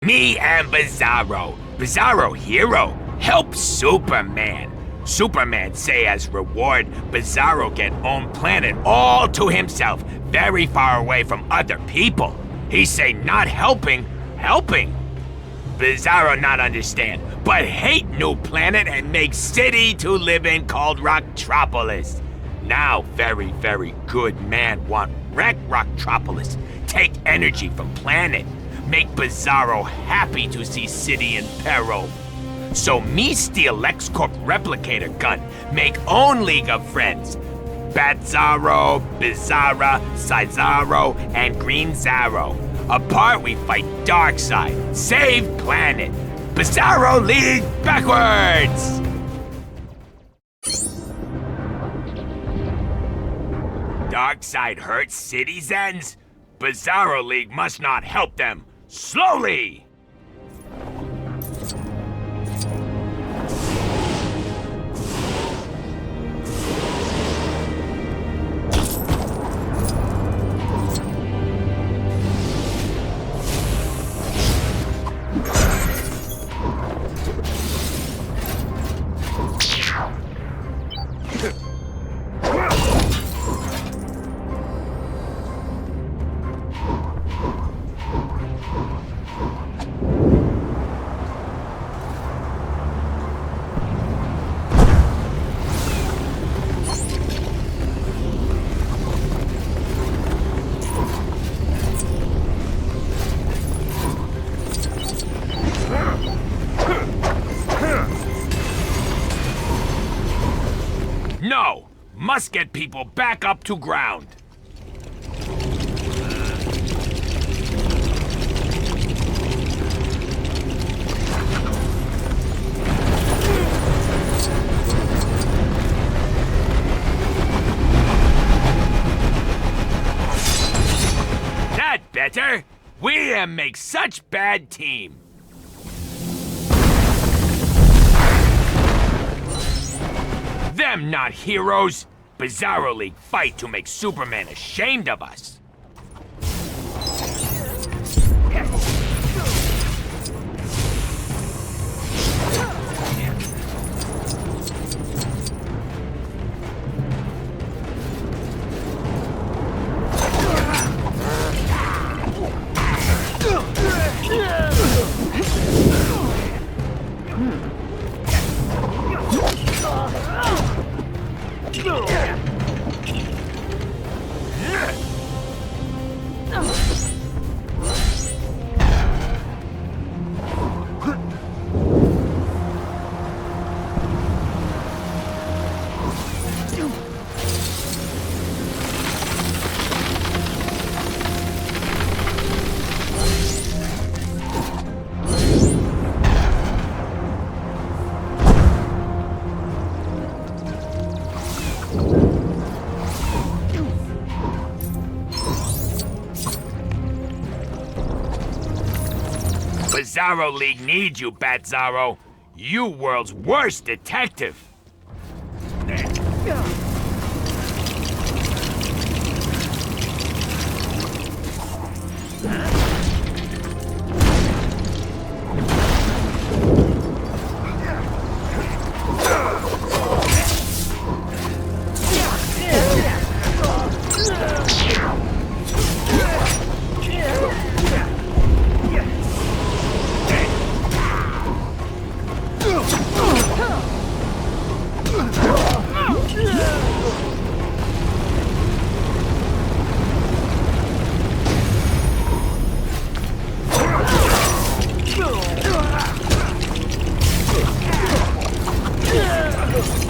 Me and Bizarro. Bizarro hero. Help Superman. Superman say as reward, Bizarro get own planet all to himself, very far away from other people. He say not helping. Bizarro not understand, but hate new planet and make city to live in called Rocktropolis. Now very, very good man want wreck Rocktropolis, take energy from planet, make Bizarro happy to see city in peril. So me steal LexCorp replicator gun, make own League of Friends. Batzarro, Bizarra, Cesaro, and Green Zarro. Apart we fight Darkseid, save planet. Bizarro League backwards! Darkseid hurts citizens? Bizarro League must not help them. Slowly! No! Must get people back up to ground. That better? We make such bad team. Them not heroes! Bizarro League fight to make Superman ashamed of us. Bizarro League needs you, Batzarro. You world's worst detective.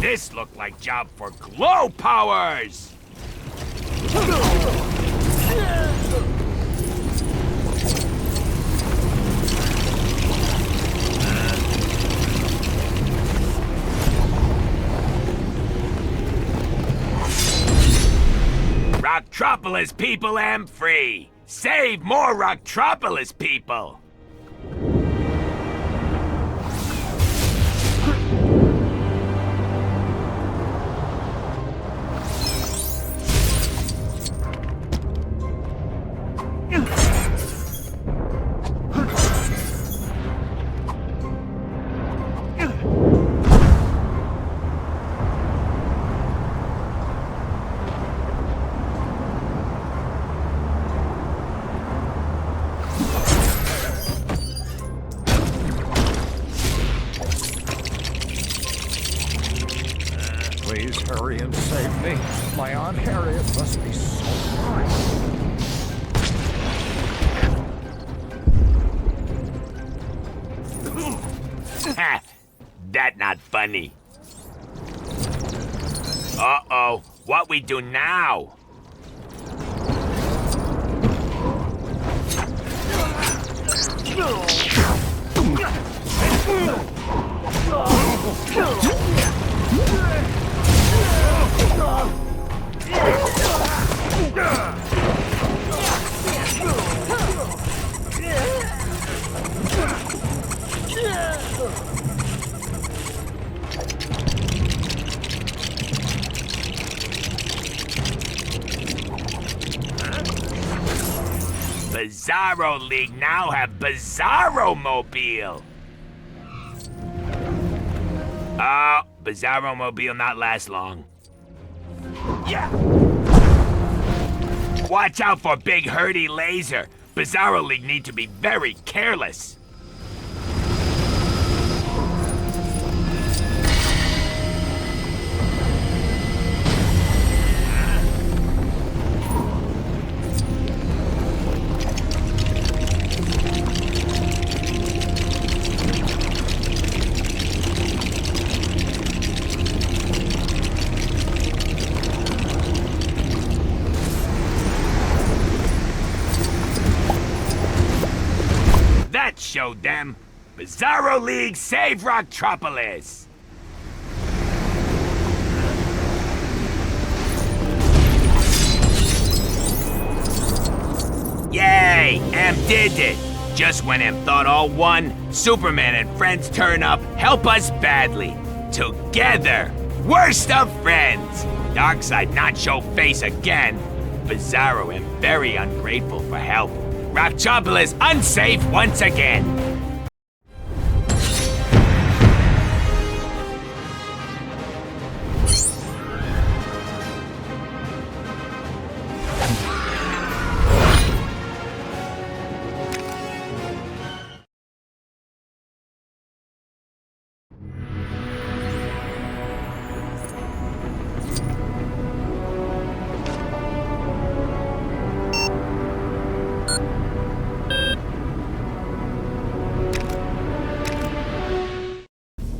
This looked like job for glow powers! Rocktropolis people am free! Save more Rocktropolis people! My Aunt Harriet must be so fine. Ha! That not funny. Uh-oh, what we do now? Bizarro League now have Bizarro Mobile. Oh, Bizarro Mobile not last long. Yeah. Watch out for Big Hurdy Laser. Bizarro League need to be very careless. That showed them. Bizarro League save Rocktropolis. Yay! Em did it! Just when Em thought all won, Superman and friends turn up, help us badly. Together, worst of friends. Darkseid not show face again. Bizarro and very ungrateful for help. Rocktropolis unsafe once again.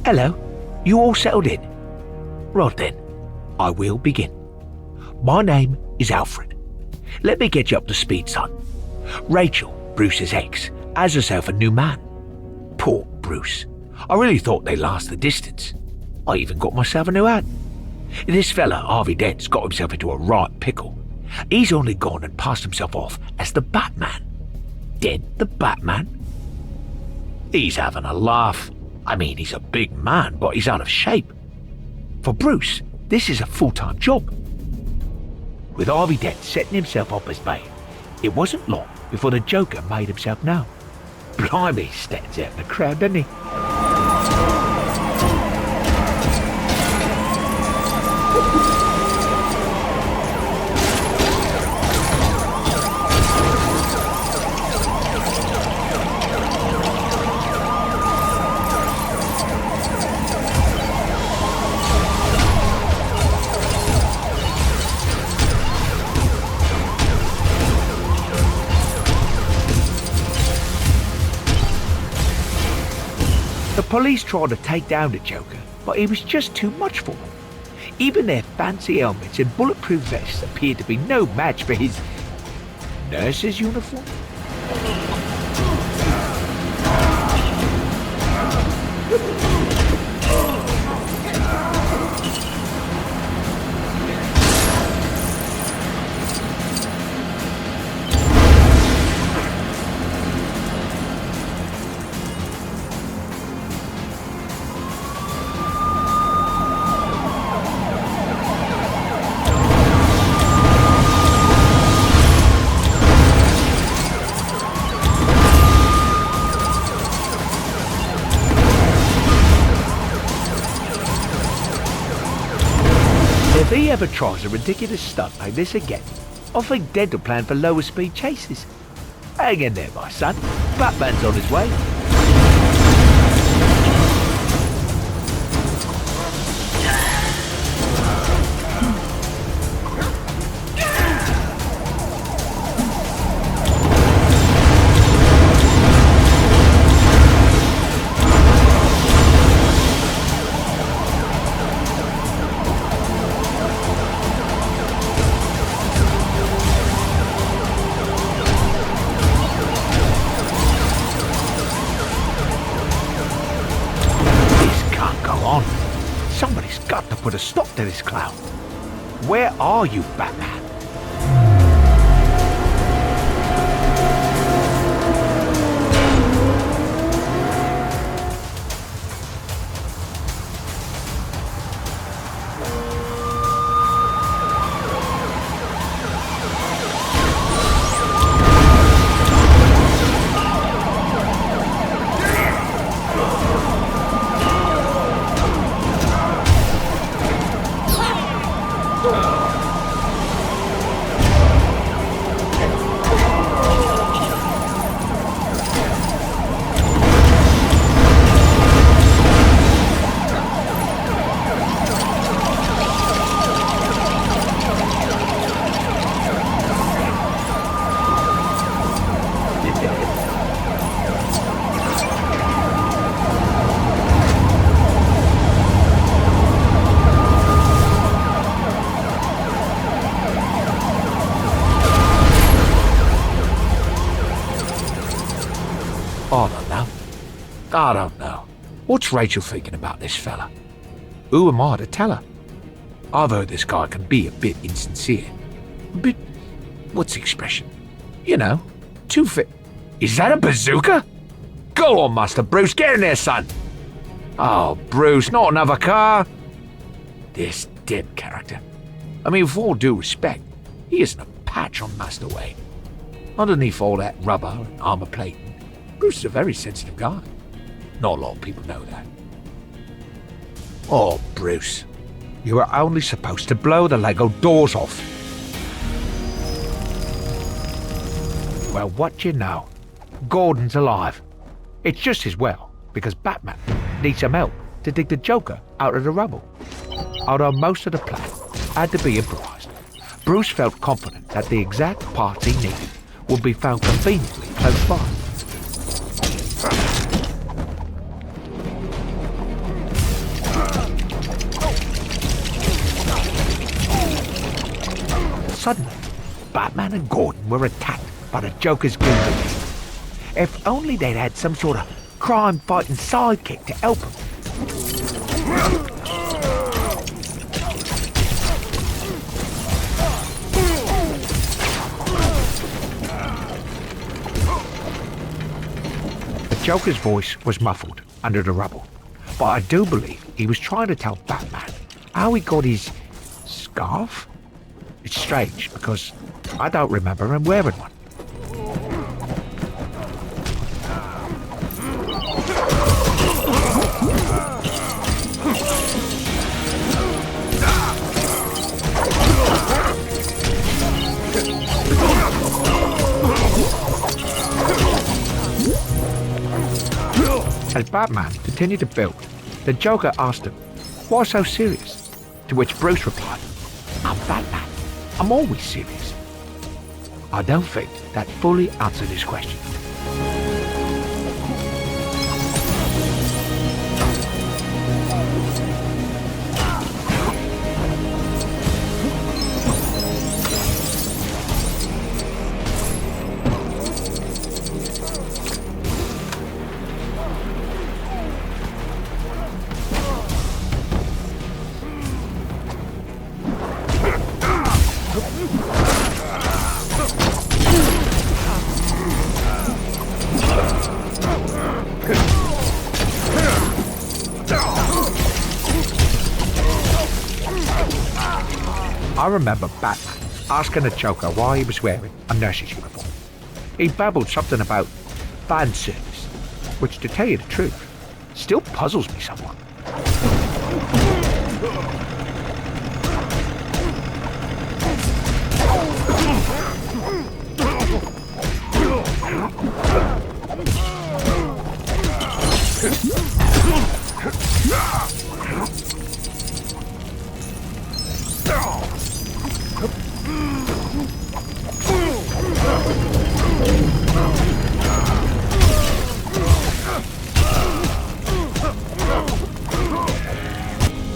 Hello, you all settled in? Right then, I will begin. My name is Alfred. Let me get you up to speed, son. Rachel, Bruce's ex, has herself a new man. Poor Bruce. I really thought they'd last the distance. I even got myself a new hat. This fella, Harvey Dent's got himself into a right pickle. He's only gone and passed himself off as the Batman. Dent the Batman? He's having a laugh. I mean, he's a big man, but he's out of shape. For Bruce, this is a full-time job. With Harvey Dent setting himself up as Bane, it wasn't long before the Joker made himself known. Blimey, he stands out in the crowd, doesn't he? The police tried to take down the Joker, but he was just too much for them. Even their fancy helmets and bulletproof vests appeared to be no match for his nurse's uniform. If he ever tries a ridiculous stunt like this again, I think Dent will plan for lower speed chases. Hang in there, my son. Batman's on his way. put a stop to this clown. Where are you, Batman? I don't know. What's Rachel thinking about this fella? Who am I to tell her? I've heard this guy can be a bit insincere. A bit, what's the expression? You know, too fit. Is that a bazooka? Go on, Master Bruce, get in there, son. Oh, Bruce, not another car. This dim character. I mean, with all due respect, he isn't a patch on Master Wayne. Underneath all that rubber and armor plating, Bruce is a very sensitive guy. Not a lot of people know that. Oh, Bruce, you were only supposed to blow the Lego doors off. Well, what do you know? Gordon's alive. It's just as well, because Batman needs some help to dig the Joker out of the rubble. Although most of the plan had to be improvised, Bruce felt confident that the exact parts he needed would be found conveniently close by. Suddenly, Batman and Gordon were attacked by the Joker's goons. If only they'd had some sort of crime-fighting sidekick to help them. The Joker's voice was muffled under the rubble, but I do believe he was trying to tell Batman how he got his scarf. It's strange because I don't remember him wearing one. As Batman continued to build, the Joker asked him, "Why so serious?" To which Bruce replied, "I'm Batman. I'm always serious." I don't think that fully answered his question. I remember Batman asking the Joker why he was wearing a nurse's uniform. He babbled something about fan service, which, to tell you the truth, still puzzles me somewhat.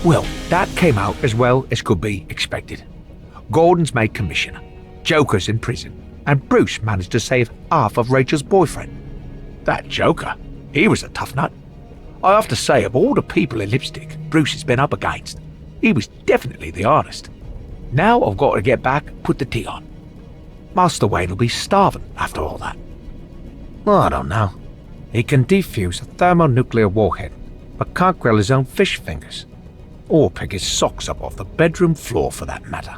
Well, that came out as well as could be expected. Gordon's made commissioner, Joker's in prison, and Bruce managed to save half of Rachel's boyfriend. That Joker, he was a tough nut. I have to say, of all the people in lipstick Bruce has been up against, He was definitely the artist. Now I've got to get back and put the tea on. Master Wayne will be starving after all that. I don't know. He can defuse a thermonuclear warhead, but can't grill his own fish fingers. Or pick his socks up off the bedroom floor for that matter.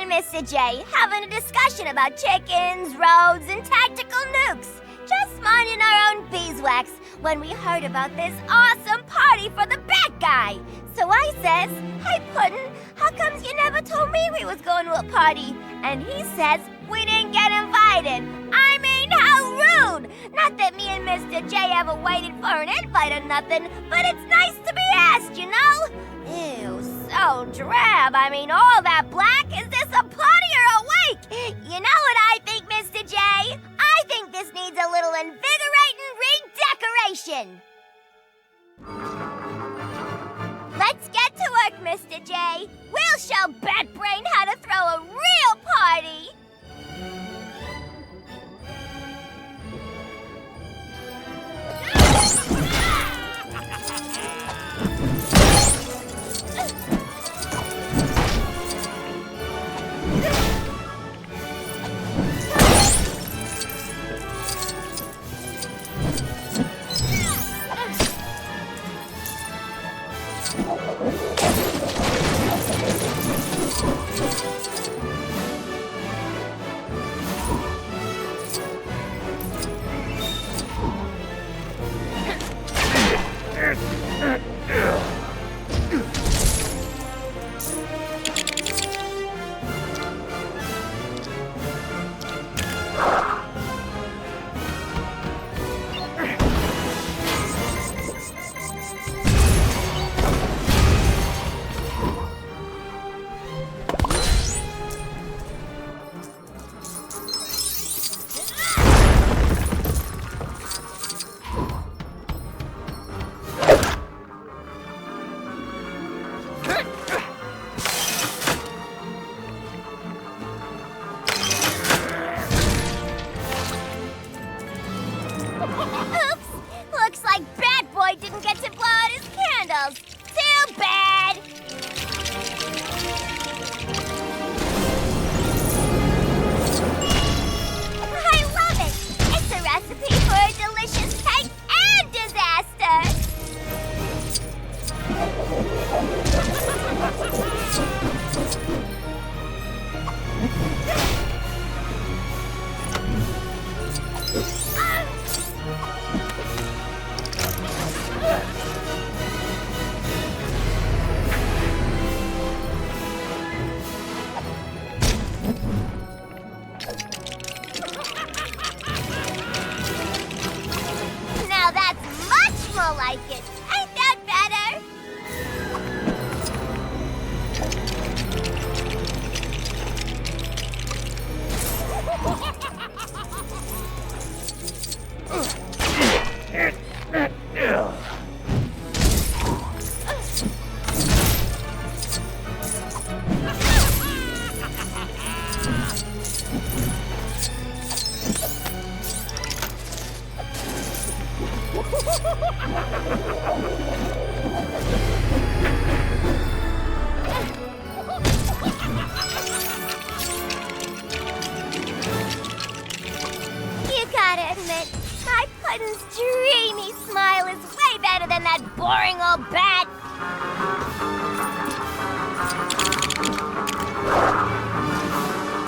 Mr. J, having a discussion about chickens, roads, and tactical nukes. Just minding our own beeswax when we heard about this awesome party for the bad guy. So I says, "Hey Puddin', how comes you never told me we was going to a party?" And he says, "We didn't get invited." I mean, how rude! Not that me and Mr. J ever waited for an invite or nothing, but it's nice to be asked, you know? Ew, so drab. I mean, all that black? Is this a party or a wake? You know what I think, Mr. J? I think this needs a little invigorating redecoration. Let's get to work, Mr. J. We'll show Batbrain how to throw a real party.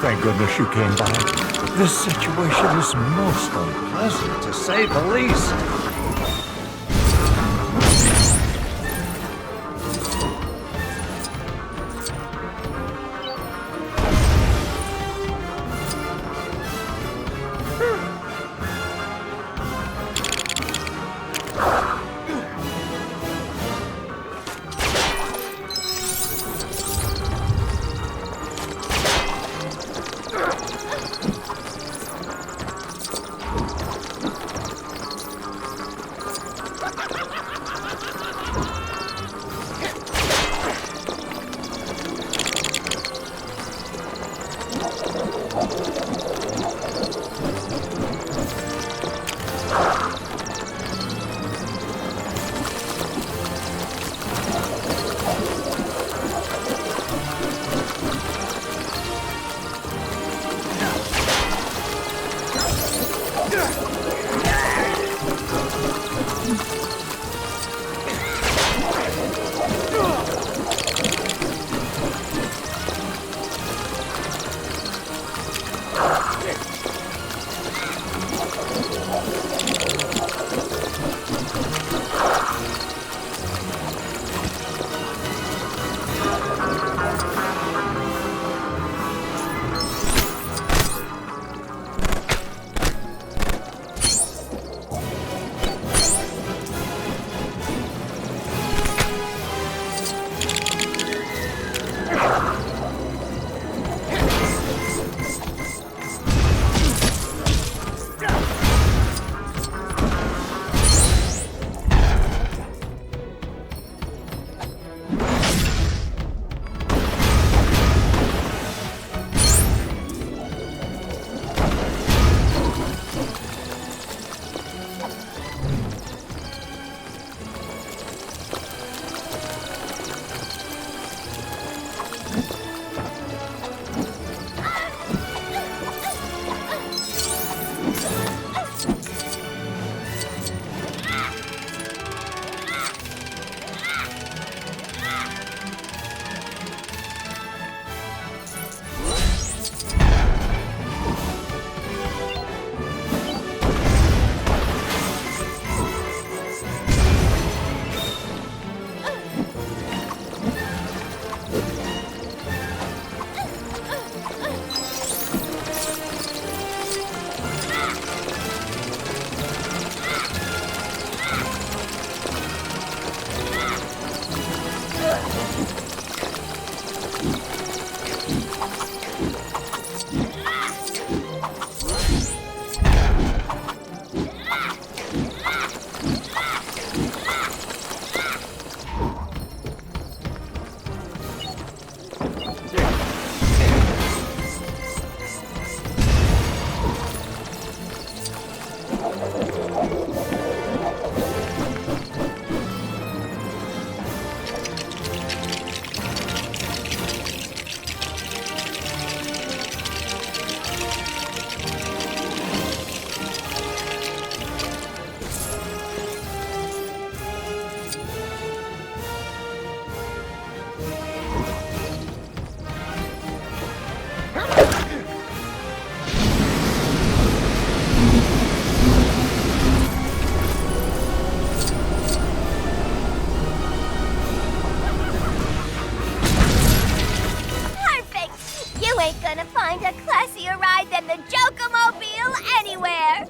Thank goodness you came by. This situation is most unpleasant, to say the least. ain't gonna find a classier ride than the Joker-mobile anywhere!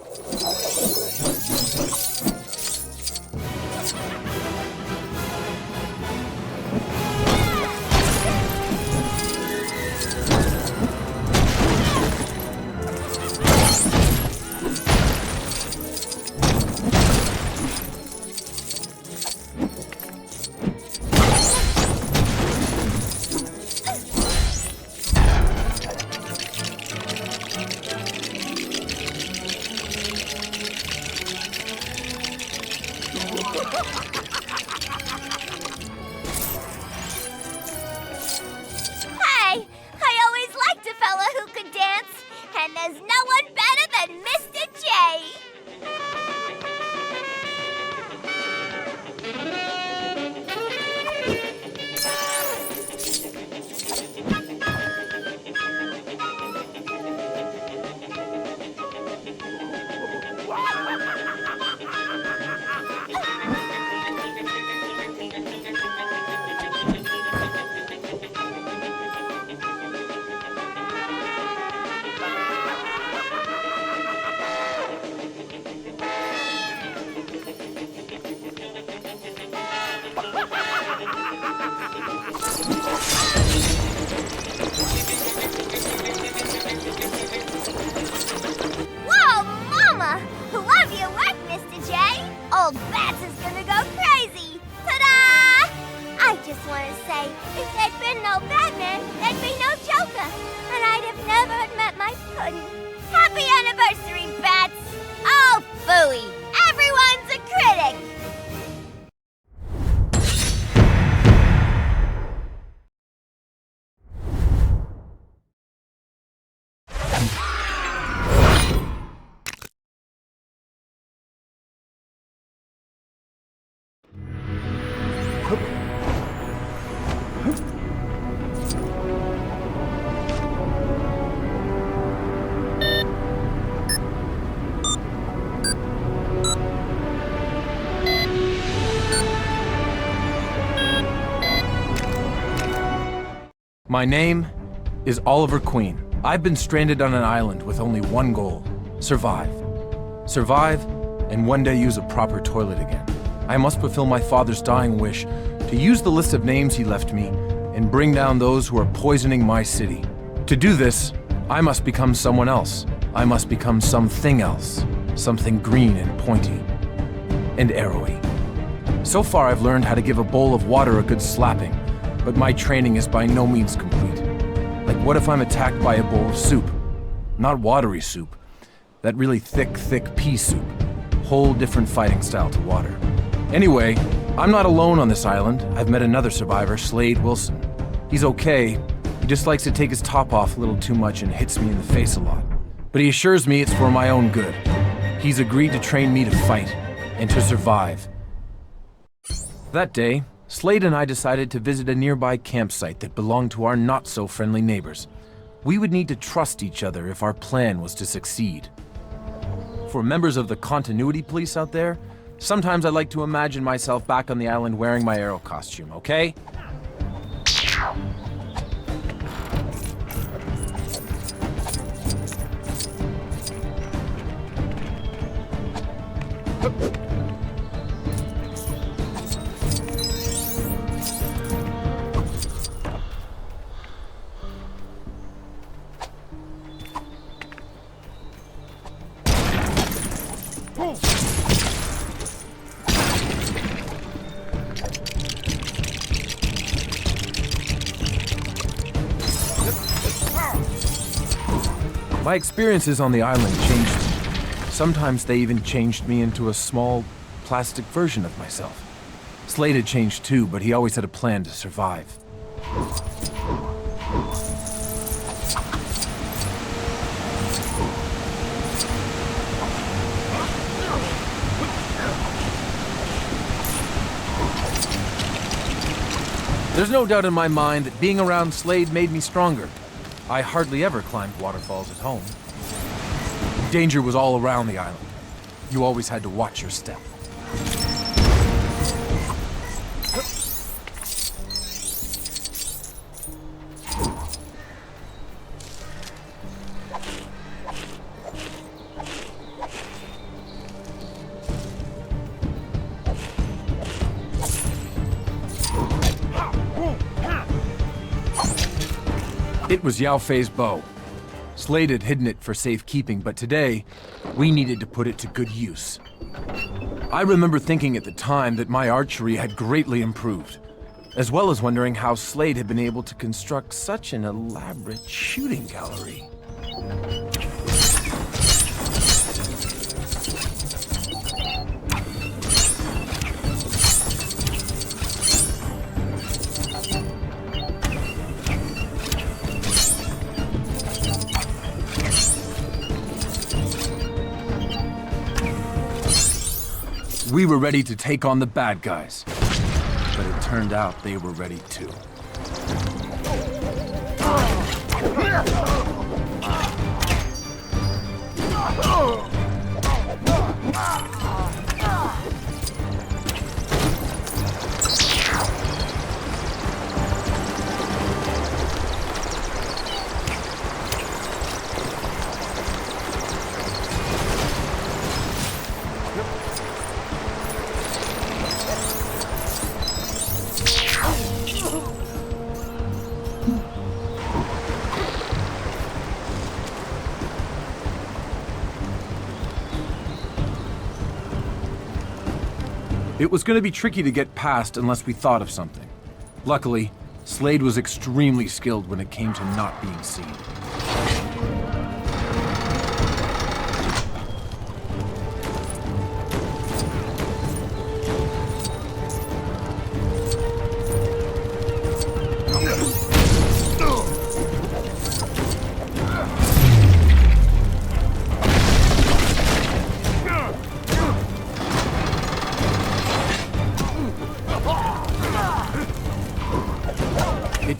Hey, I always liked a fella who could dance, and there's no one better than Mr. J. Whoa, Mama! Love your work, Mr. J! Old Bats is gonna go crazy! Ta-da! I just want to say, if there'd been no Batman, there'd be no Joker, and I'd have never met my pudding. Happy anniversary, Bats! Oh, phooey! Everyone's a critic! My name is Oliver Queen. I've been stranded on an island with only one goal: survive. Survive, and one day use a proper toilet again. I must fulfill my father's dying wish to use the list of names he left me and bring down those who are poisoning my city. To do this, I must become someone else. I must become something else. Something green and pointy and arrowy. So far, I've learned how to give a bowl of water a good slapping, but my training is by no means complete. Like, what if I'm attacked by a bowl of soup? Not watery soup. That really thick pea soup. Whole different fighting style to water. Anyway, I'm not alone on this island. I've met another survivor, Slade Wilson. He's okay. He just likes to take his top off a little too much and hits me in the face a lot. But he assures me it's for my own good. He's agreed to train me to fight and to survive. That day, Slade and I decided to visit a nearby campsite that belonged to our not-so-friendly neighbors. We would need to trust each other if our plan was to succeed. For members of the continuity police out there, sometimes I like to imagine myself back on the island wearing my arrow costume, okay? My experiences on the island changed me. Sometimes they even changed me into a small, plastic version of myself. Slade had changed too, but he always had a plan to survive. There's no doubt in my mind that being around Slade made me stronger. I hardly ever climbed waterfalls at home. Danger was all around the island. You always had to watch your step. It was Yao Fei's bow. Slade had hidden it for safekeeping, but today, we needed to put it to good use. I remember thinking at the time that my archery had greatly improved, as well as wondering how Slade had been able to construct such an elaborate shooting gallery. We were ready to take on the bad guys, but it turned out they were ready too. It was going to be tricky to get past unless we thought of something. Luckily, Slade was extremely skilled when it came to not being seen.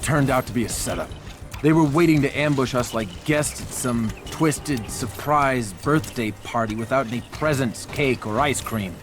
Turned out to be a setup. They were waiting to ambush us like guests at some twisted surprise birthday party without any presents, cake, or ice cream.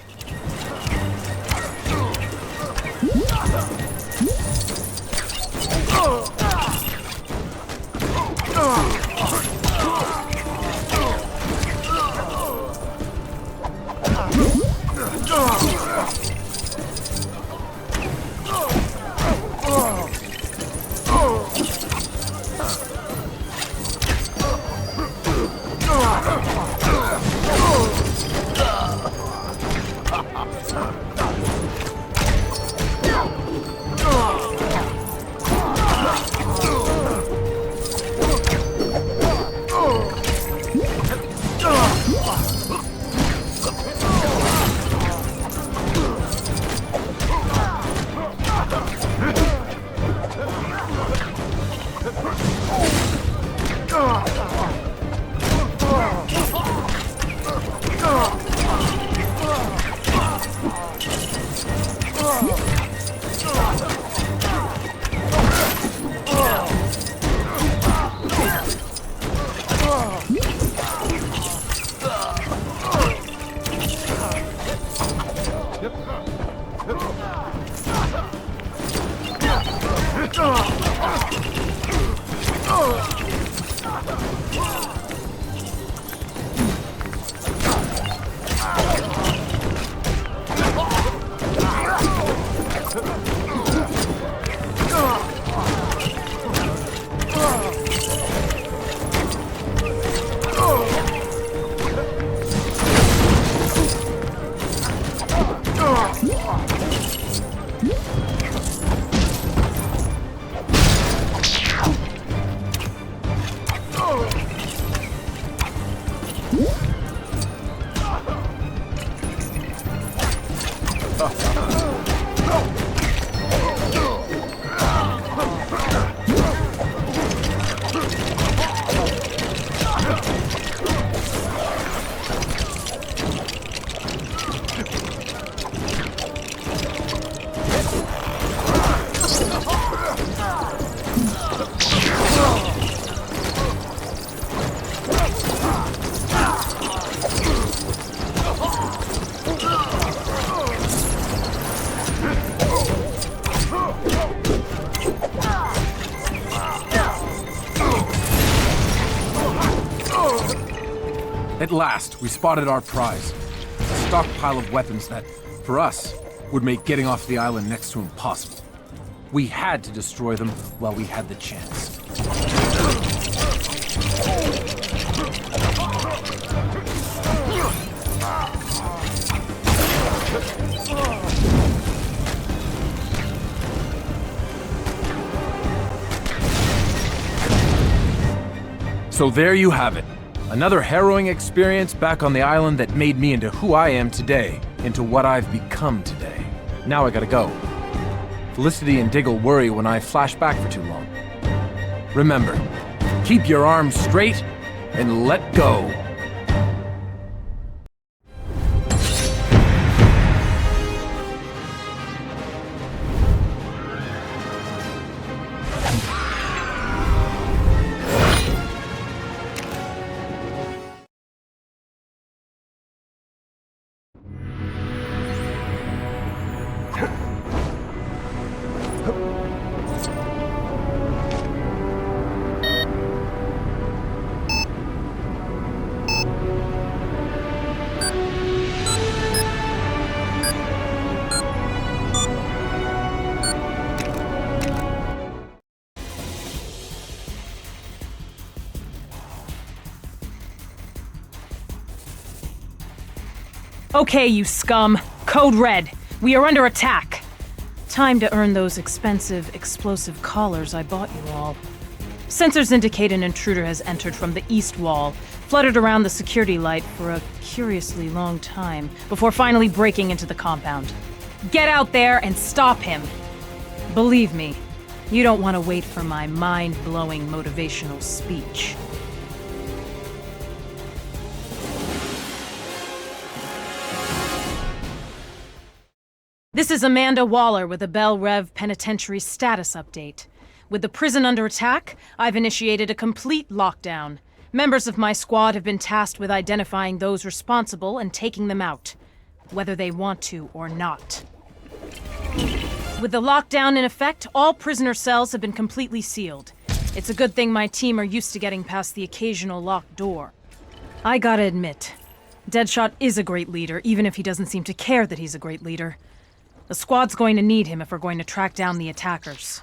At last, we spotted our prize. A stockpile of weapons that, for us, would make getting off the island next to impossible. We had to destroy them while we had the chance. So there you have it. Another harrowing experience back on the island that made me into who I am today, into what I've become today. Now I gotta go. Felicity and Diggle worry when I flash back for too long. Remember, keep your arms straight and let go. Okay, you scum. Code Red. We are under attack. Time to earn those expensive, explosive collars I bought you all. Sensors indicate an intruder has entered from the east wall, fluttered around the security light for a curiously long time, before finally breaking into the compound. Get out there and stop him. Believe me, you don't want to wait for my mind-blowing motivational speech. This is Amanda Waller with a Bell Rev Penitentiary status update. With the prison under attack, I've initiated a complete lockdown. Members of my squad have been tasked with identifying those responsible and taking them out, whether they want to or not. With the lockdown in effect, all prisoner cells have been completely sealed. It's a good thing my team are used to getting past the occasional locked door. I gotta admit, Deadshot is a great leader, even if he doesn't seem to care that he's a great leader. The squad's going to need him if we're going to track down the attackers.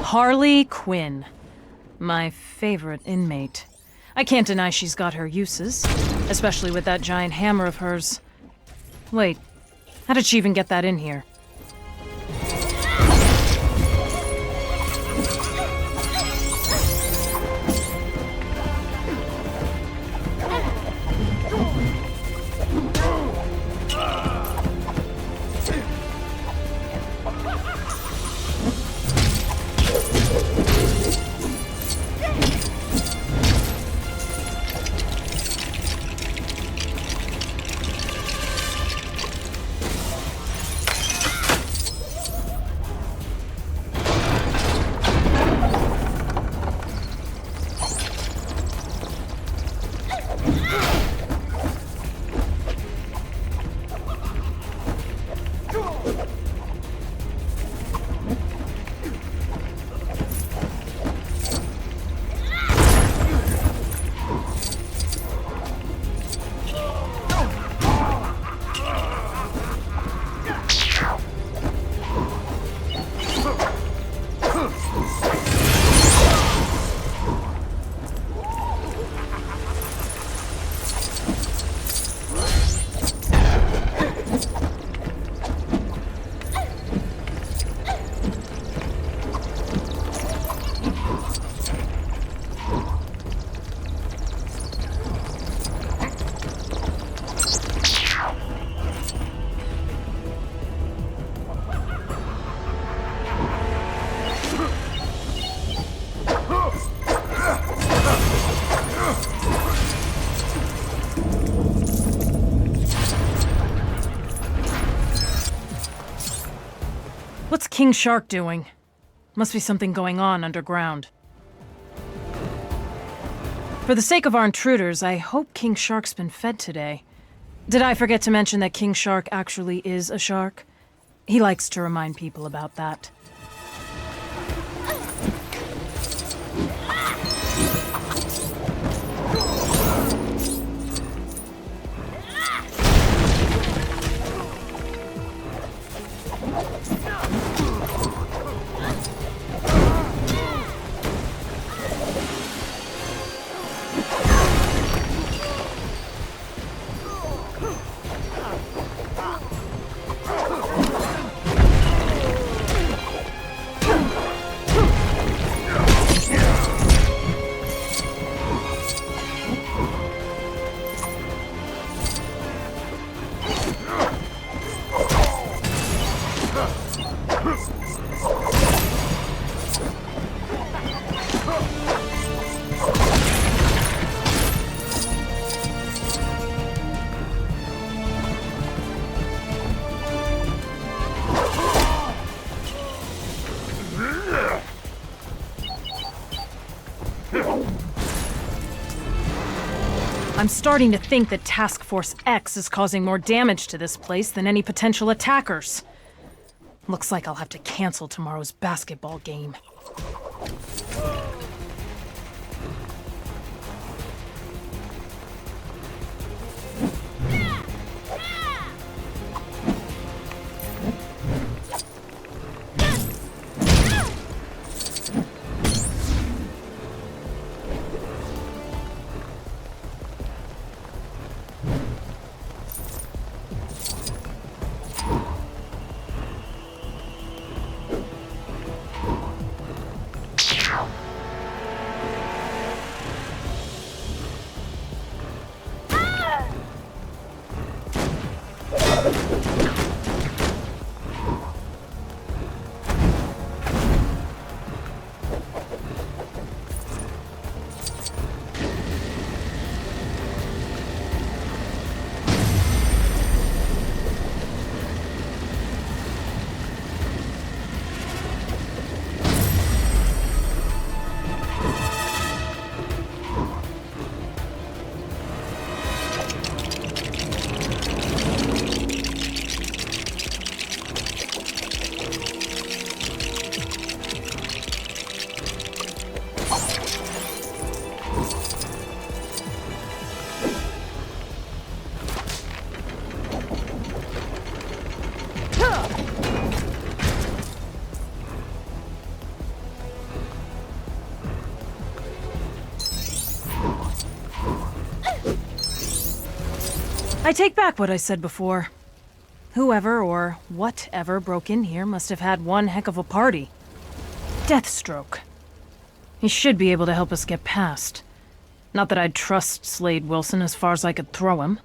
Harley Quinn. My favorite inmate. I can't deny she's got her uses, especially with that giant hammer of hers. Wait, how did she even get that in here? What's King Shark doing? Must be something going on underground. For the sake of our intruders, I hope King Shark's been fed today. Did I forget to mention that King Shark actually is a shark? He likes to remind people about that. I'm starting to think that Task Force X is causing more damage to this place than any potential attackers. Looks like I'll have to cancel tomorrow's basketball game. I take back what I said before. Whoever or whatever broke in here must have had one heck of a party. Deathstroke. He should be able to help us get past. Not that I'd trust Slade Wilson as far as I could throw him.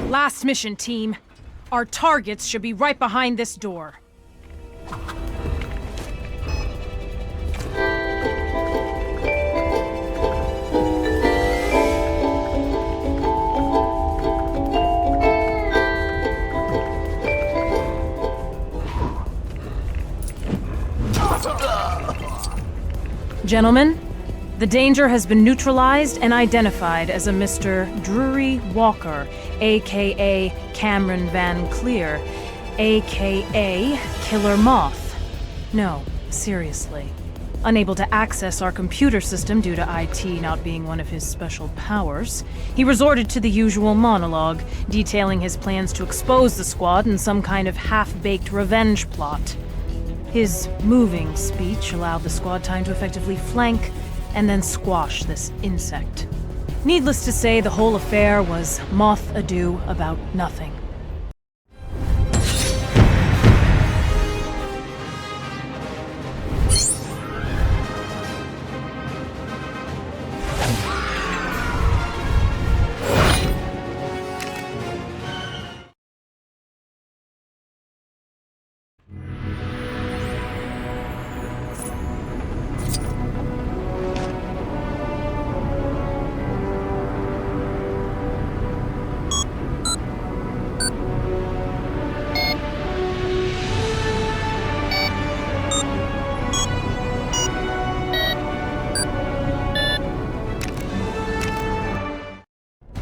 Last mission, team. Our targets should be right behind this door. Gentlemen, the danger has been neutralized and identified as a Mr. Drury Walker, aka Cameron Van Clear, aka Killer Moth. No, seriously. Unable to access our computer system due to IT not being one of his special powers, he resorted to the usual monologue, detailing his plans to expose the squad in some kind of half-baked revenge plot. His moving speech allowed the squad time to effectively flank and then squash this insect. Needless to say, the whole affair was moth ado about nothing.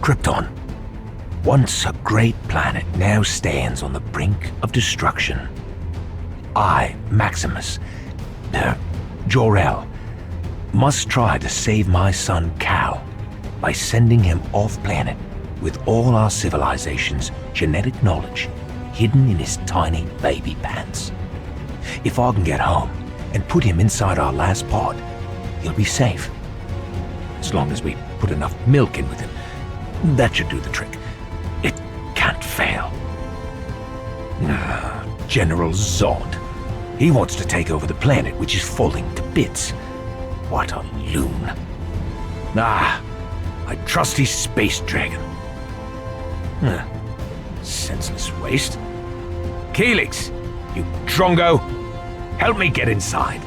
Krypton, once a great planet, now stands on the brink of destruction. I, Maximus, Jor-El, must try to save my son Cal by sending him off-planet with all our civilization's genetic knowledge hidden in his tiny baby pants. If I can get home and put him inside our last pod, he'll be safe. As long as we put enough milk in with him. That should do the trick. It can't fail. General Zod. He wants to take over the planet, which is falling to bits. What a loon. I trust his space dragon. Senseless waste. Calyx, you drongo, help me get inside.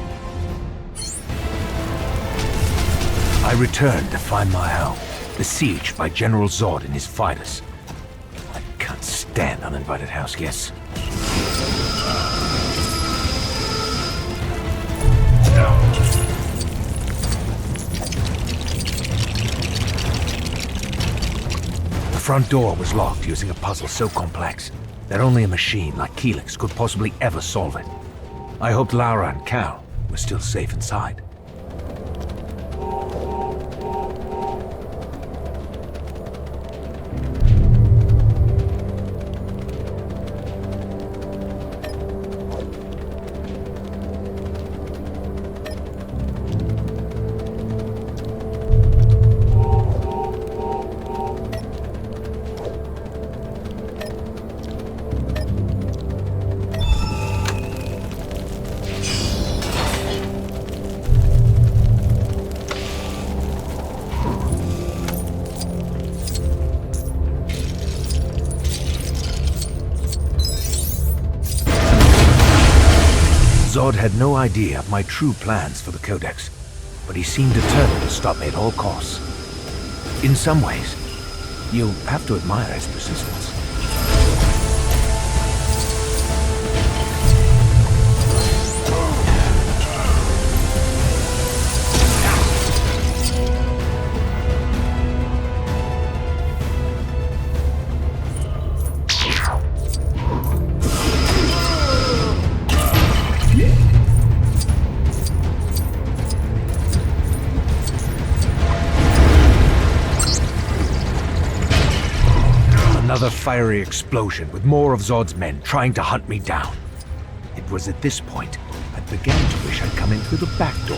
I returned to find my home, besieged by General Zod and his fighters. I can't stand uninvited house guests. The front door was locked using a puzzle so complex that only a machine like Calyx could possibly ever solve it. I hoped Lara and Cal were still safe inside. Zod had no idea of my true plans for the Codex, but he seemed determined to stop me at all costs. In some ways, you'll have to admire his persistence. Another fiery explosion with more of Zod's men trying to hunt me down. It was at this point I began to wish I'd come in through the back door.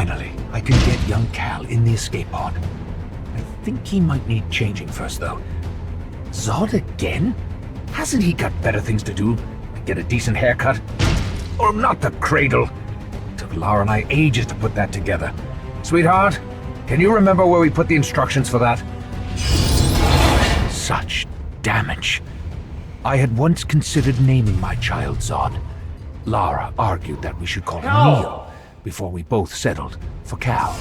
Finally, I can get young Cal in the escape pod. I think he might need changing first, though. Zod again? Hasn't he got better things to do than get a decent haircut? Or not the cradle? Took Lara and I ages to put that together. Sweetheart, can you remember where we put the instructions for that? Such damage. I had once considered naming my child Zod. Lara argued that we should call him Neil before we both settled for Cal.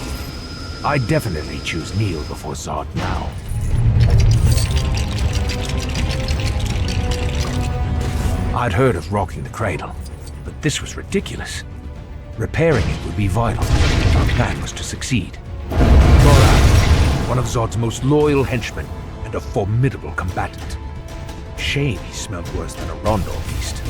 I definitely choose Neil before Zod now. I'd heard of rocking the cradle, but this was ridiculous. Repairing it would be vital. Our plan was to succeed. Goran, one of Zod's most loyal henchmen and a formidable combatant. Shame he smelled worse than a Rondo beast.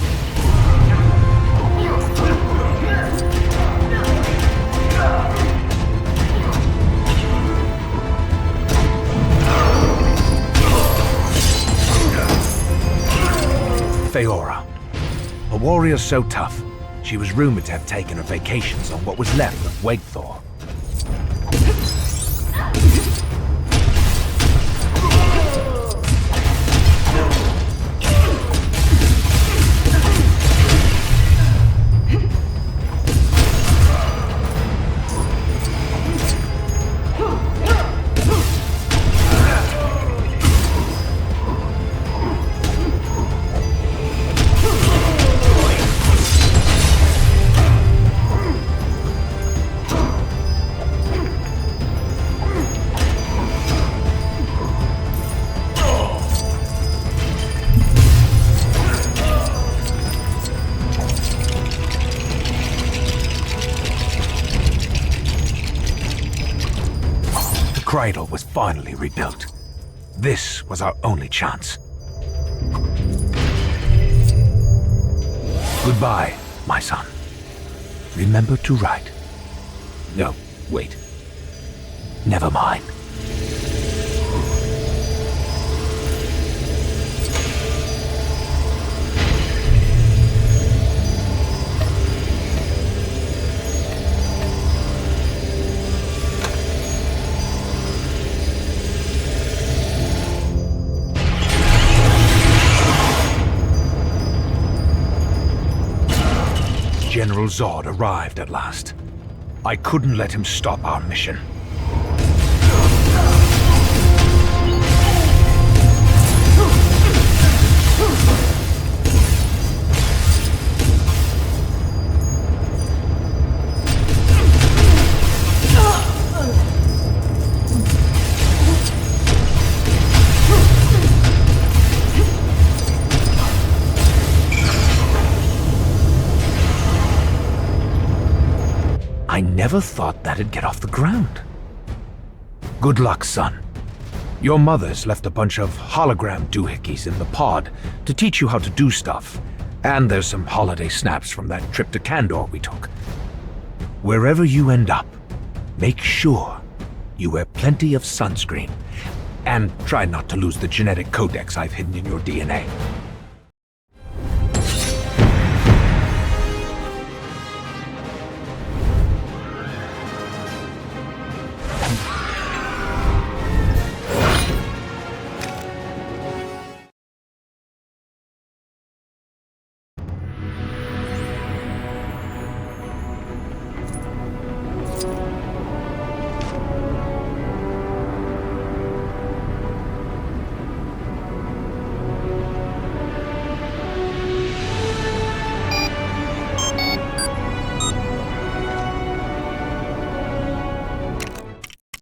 Feora, a warrior so tough, she was rumored to have taken her vacations on what was left of Wegthor. The cradle was finally rebuilt. This was our only chance. Goodbye, my son. Remember to write. No, wait. Never mind. General Zod arrived at last. I couldn't let him stop our mission. I never thought that'd get off the ground. Good luck, son. Your mother's left a bunch of hologram doohickeys in the pod to teach you how to do stuff. And there's some holiday snaps from that trip to Kandor we took. Wherever you end up, make sure you wear plenty of sunscreen. And try not to lose the genetic codex I've hidden in your DNA.